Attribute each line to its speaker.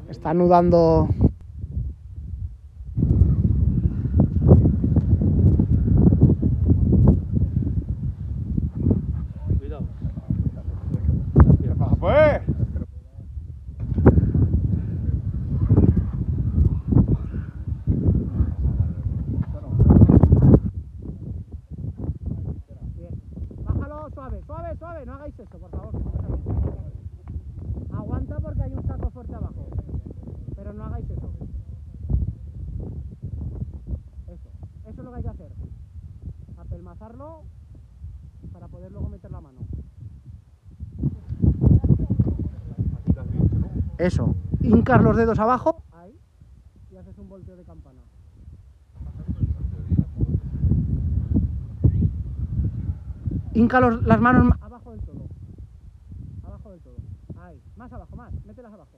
Speaker 1: Está anudando.
Speaker 2: Cuidado.
Speaker 3: ¿Qué pasa, pues?
Speaker 1: Bien. Bájalo suave, suave, suave. No hagáis eso, por favor. Aguanta porque hay un saco fuerte abajo. Pero no hagáis eso. Eso es lo que hay que hacer. Apelmazarlo para poder luego meter la mano. Eso. Hincas los dedos abajo. Ahí. Y haces un volteo de campana. Hinca las manos abajo del todo. Abajo del todo. Ahí. Más abajo, más. Mételas abajo.